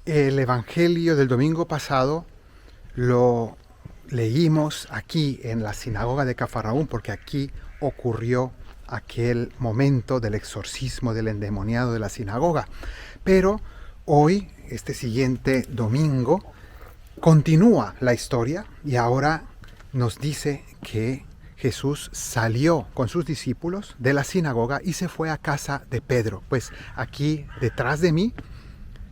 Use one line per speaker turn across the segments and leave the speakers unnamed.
El Evangelio del domingo pasado lo leímos aquí en la sinagoga de Cafarnaúm, porque aquí ocurrió aquel momento del exorcismo del endemoniado de la sinagoga. Pero hoy, este siguiente domingo, continúa la historia y ahora nos dice que Jesús salió con sus discípulos de la sinagoga y se fue a casa de Pedro. Pues aquí detrás de mí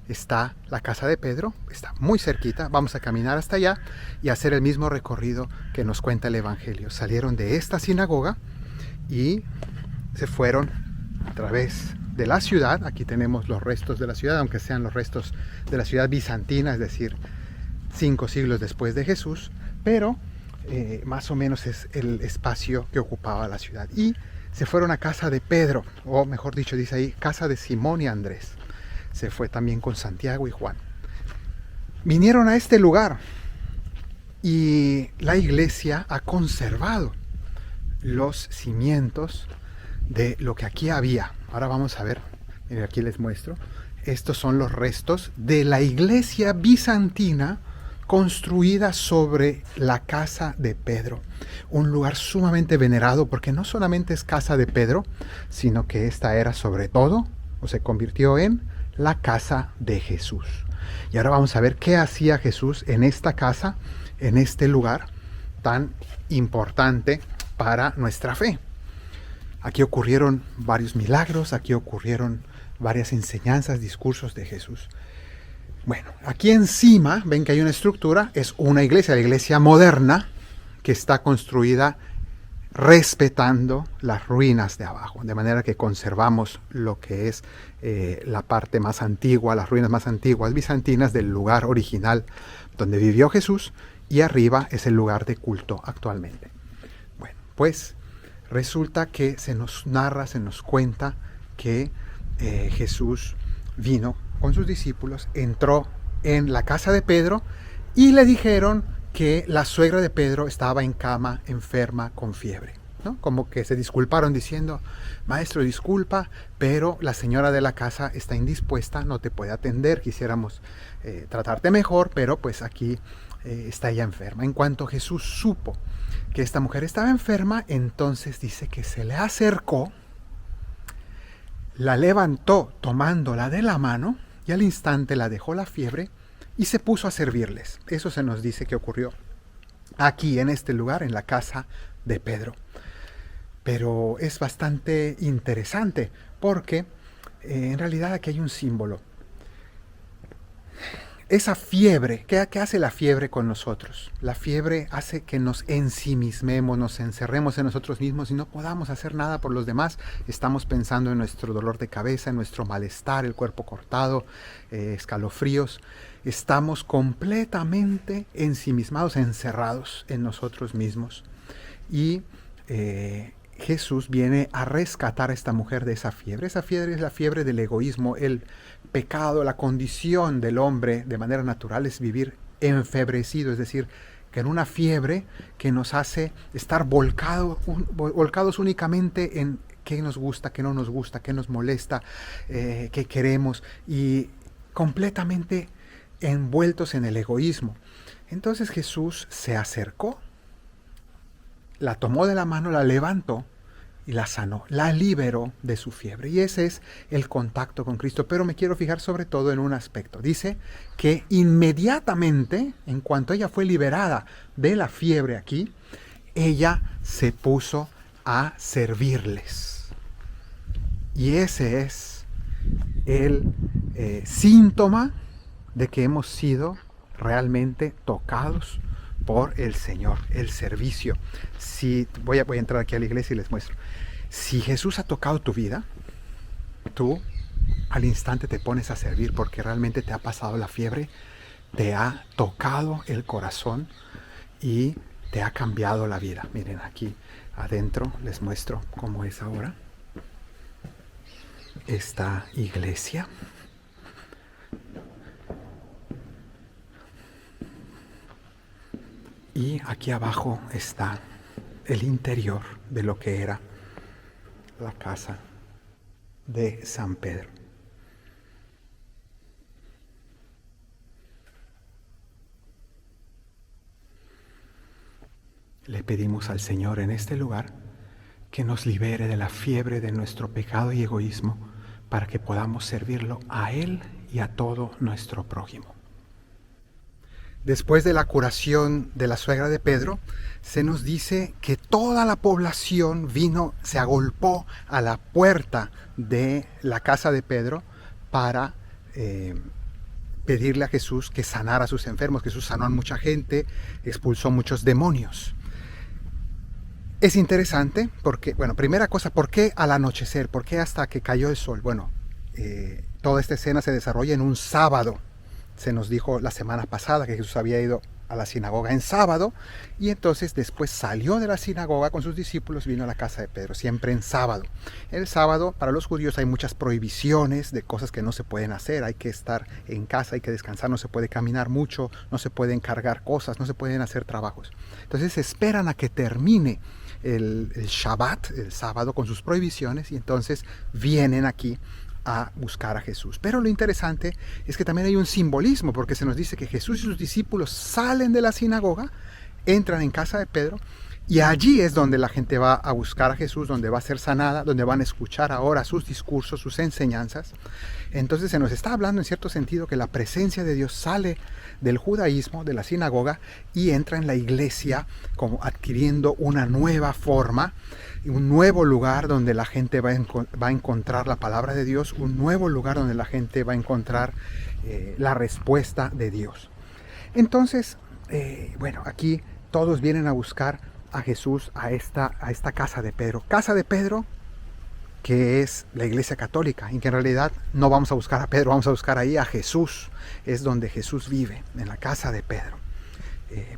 está la casa de Pedro, está muy cerquita, vamos a caminar hasta allá y hacer el mismo recorrido que nos cuenta el Evangelio. Salieron de esta sinagoga y se fueron a través de la ciudad. Aquí tenemos los restos de la ciudad, aunque sean los restos de la ciudad bizantina, es decir, 5 siglos después de Jesús, pero más o menos es el espacio que ocupaba la ciudad. Y se fueron a casa de Pedro, o mejor dicho, dice ahí, casa de Simón y Andrés. Se fue también con Santiago y Juan. Vinieron a este lugar y la iglesia ha conservado los cimientos de lo que aquí había. Ahora vamos a ver, aquí les muestro. Estos son los restos de la iglesia bizantina construida sobre la casa de Pedro. Un lugar sumamente venerado porque no solamente es casa de Pedro, sino que esta era sobre todo, o se convirtió en la casa de Jesús. Y ahora vamos a ver qué hacía Jesús en esta casa, en este lugar tan importante para nuestra fe. Aquí ocurrieron varios milagros, aquí ocurrieron varias enseñanzas, discursos de Jesús. Bueno, aquí encima ven que hay una estructura, es una iglesia, la iglesia moderna, que está construida respetando las ruinas de abajo, de manera que conservamos lo que es la parte más antigua, las ruinas más antiguas bizantinas del lugar original donde vivió Jesús, y arriba es el lugar de culto actualmente. Bueno, pues resulta que se nos narra, se nos cuenta que Jesús vino con sus discípulos, entró en la casa de Pedro y le dijeron que la suegra de Pedro estaba en cama, enferma, con fiebre, ¿no? Como que se disculparon diciendo, maestro, disculpa, pero la señora de la casa está indispuesta, no te puede atender, quisiéramos tratarte mejor, pero pues aquí está ella enferma. En cuanto Jesús supo que esta mujer estaba enferma, entonces dice que se le acercó, la levantó tomándola de la mano y al instante la dejó la fiebre y se puso a servirles. Eso se nos dice que ocurrió aquí en este lugar, en la casa de Pedro. Pero es bastante interesante porque en realidad aquí hay un símbolo. Esa fiebre, ¿qué hace la fiebre con nosotros? La fiebre hace que nos ensimismemos, nos encerremos en nosotros mismos y no podamos hacer nada por los demás. Estamos pensando en nuestro dolor de cabeza, en nuestro malestar, el cuerpo cortado, escalofríos. Estamos completamente ensimismados, encerrados en nosotros mismos. Y Jesús viene a rescatar a esta mujer de esa fiebre. Esa fiebre es la fiebre del egoísmo, el pecado, la condición del hombre de manera natural es vivir enfebrecido, es decir, que en una fiebre que nos hace estar volcados únicamente en qué nos gusta, qué no nos gusta, qué nos molesta, qué queremos, y completamente envueltos en el egoísmo. Entonces Jesús se acercó, la tomó de la mano, la levantó y la sanó, la liberó de su fiebre. Y ese es el contacto con Cristo. Pero me quiero fijar sobre todo en un aspecto. Dice que inmediatamente, en cuanto ella fue liberada de la fiebre aquí, ella se puso a servirles. Y ese es el síntoma de que hemos sido realmente tocados por el Señor, el servicio. Si voy a entrar aquí a la iglesia y les muestro. Si Jesús ha tocado tu vida, tú al instante te pones a servir porque realmente te ha pasado la fiebre, te ha tocado el corazón y te ha cambiado la vida. Miren, aquí adentro les muestro cómo es ahora esta iglesia. Y aquí abajo está el interior de lo que era la casa de San Pedro. Le pedimos al Señor en este lugar que nos libere de la fiebre de nuestro pecado y egoísmo para que podamos servirlo a Él y a todo nuestro prójimo. Después de la curación de la suegra de Pedro, se nos dice que toda la población se agolpó a la puerta de la casa de Pedro para pedirle a Jesús que sanara a sus enfermos. Jesús sanó a mucha gente, expulsó muchos demonios. Es interesante porque, bueno, primera cosa, ¿por qué al anochecer? ¿Por qué hasta que cayó el sol? Bueno, toda esta escena se desarrolla en un sábado. Se nos dijo la semana pasada que Jesús había ido a la sinagoga en sábado y entonces después salió de la sinagoga con sus discípulos, vino a la casa de Pedro, siempre en sábado. El sábado para los judíos hay muchas prohibiciones de cosas que no se pueden hacer, hay que estar en casa, hay que descansar, no se puede caminar mucho, no se pueden cargar cosas, no se pueden hacer trabajos. Entonces esperan a que termine el Shabbat, el sábado, con sus prohibiciones y entonces vienen aquí a buscar a Jesús. Pero lo interesante es que también hay un simbolismo, porque se nos dice que Jesús y sus discípulos salen de la sinagoga, entran en casa de Pedro, y allí es donde la gente va a buscar a Jesús, donde va a ser sanada, donde van a escuchar ahora sus discursos, sus enseñanzas. Entonces se nos está hablando en cierto sentido que la presencia de Dios sale del judaísmo, de la sinagoga, y entra en la iglesia como adquiriendo una nueva forma, un nuevo lugar donde la gente va a encontrar la palabra de Dios, un nuevo lugar donde la gente va a encontrar la respuesta de Dios. Entonces, bueno, aquí todos vienen a buscar a Jesús a esta casa de Pedro. Casa de Pedro, que es la iglesia católica, y que en realidad no vamos a buscar a Pedro, vamos a buscar ahí a Jesús. Es donde Jesús vive, en la casa de Pedro.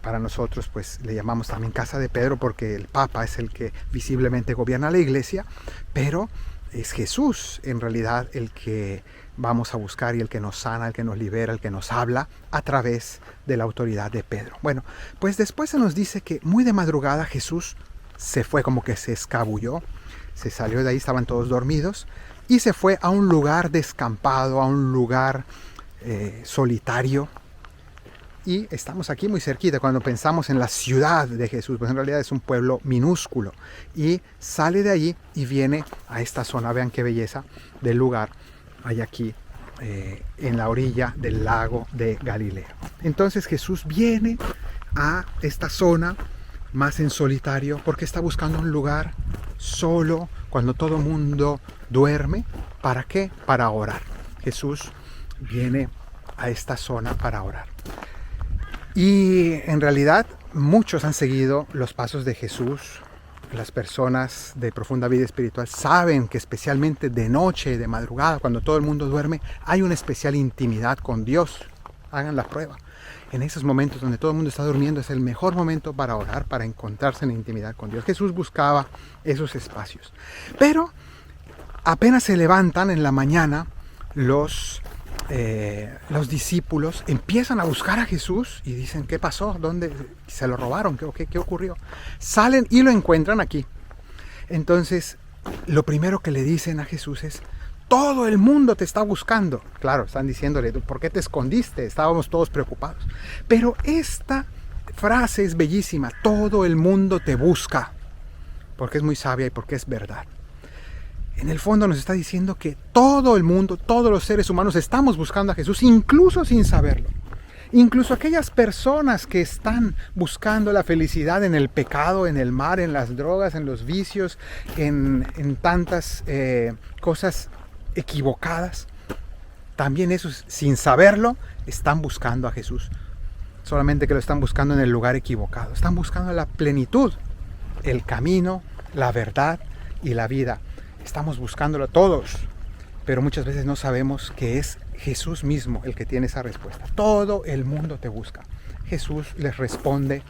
Para nosotros pues le llamamos también casa de Pedro porque el Papa es el que visiblemente gobierna la iglesia, pero es Jesús en realidad el que vamos a buscar y el que nos sana, el que nos libera, el que nos habla a través de la autoridad de Pedro. Bueno, pues después se nos dice que muy de madrugada Jesús se fue, como que se escabulló, se salió de ahí, estaban todos dormidos, y se fue a un lugar descampado, a un lugar solitario. Y estamos aquí muy cerquita cuando pensamos en la ciudad de Jesús, pues en realidad es un pueblo minúsculo. Y sale de allí y viene a esta zona, vean qué belleza del lugar, hay aquí en la orilla del lago de Galilea. Entonces Jesús viene a esta zona más en solitario porque está buscando un lugar solo cuando todo el mundo duerme. ¿Para qué? Para orar. Jesús viene a esta zona para orar. Y en realidad muchos han seguido los pasos de Jesús. Las personas de profunda vida espiritual saben que especialmente de noche, de madrugada, cuando todo el mundo duerme, hay una especial intimidad con Dios. Hagan la prueba. En esos momentos donde todo el mundo está durmiendo es el mejor momento para orar, para encontrarse en intimidad con Dios. Jesús buscaba esos espacios. Pero apenas se levantan en la mañana, los discípulos empiezan a buscar a Jesús y dicen, ¿qué pasó? ¿Dónde se lo robaron? ¿Qué ocurrió? Salen y lo encuentran aquí. Entonces, lo primero que le dicen a Jesús es, todo el mundo te está buscando. Claro, están diciéndole, ¿por qué te escondiste? Estábamos todos preocupados. Pero esta frase es bellísima, todo el mundo te busca, porque es muy sabia y porque es verdad. En el fondo nos está diciendo que todo el mundo, todos los seres humanos estamos buscando a Jesús, incluso sin saberlo. Incluso aquellas personas que están buscando la felicidad en el pecado, en el mal, en las drogas, en los vicios, en tantas cosas equivocadas, también esos, sin saberlo, están buscando a Jesús. Solamente que lo están buscando en el lugar equivocado. Están buscando la plenitud, el camino, la verdad y la vida. Estamos buscándolo todos, pero muchas veces no sabemos que es Jesús mismo el que tiene esa respuesta. Todo el mundo te busca. Jesús les responde,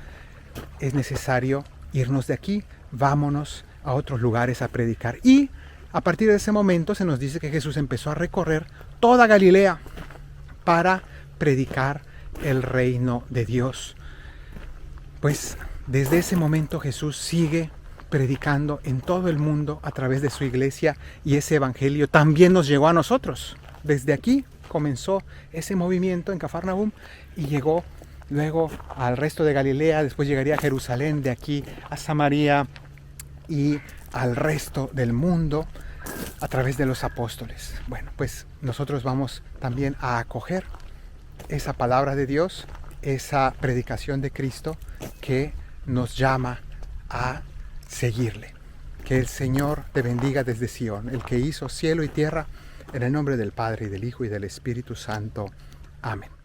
es necesario irnos de aquí, vámonos a otros lugares a predicar. Y a partir de ese momento se nos dice que Jesús empezó a recorrer toda Galilea para predicar el reino de Dios. Pues desde ese momento Jesús sigue predicando en todo el mundo a través de su iglesia, y ese evangelio también nos llegó a nosotros. Desde aquí comenzó ese movimiento en Cafarnaúm y llegó luego al resto de Galilea, después llegaría a Jerusalén, de aquí a Samaria y al resto del mundo a través de los apóstoles. Bueno, pues nosotros vamos también a acoger esa palabra de Dios, esa predicación de Cristo que nos llama a seguirle. Que el Señor te bendiga desde Sion, el que hizo cielo y tierra, en el nombre del Padre, y del Hijo, y del Espíritu Santo. Amén.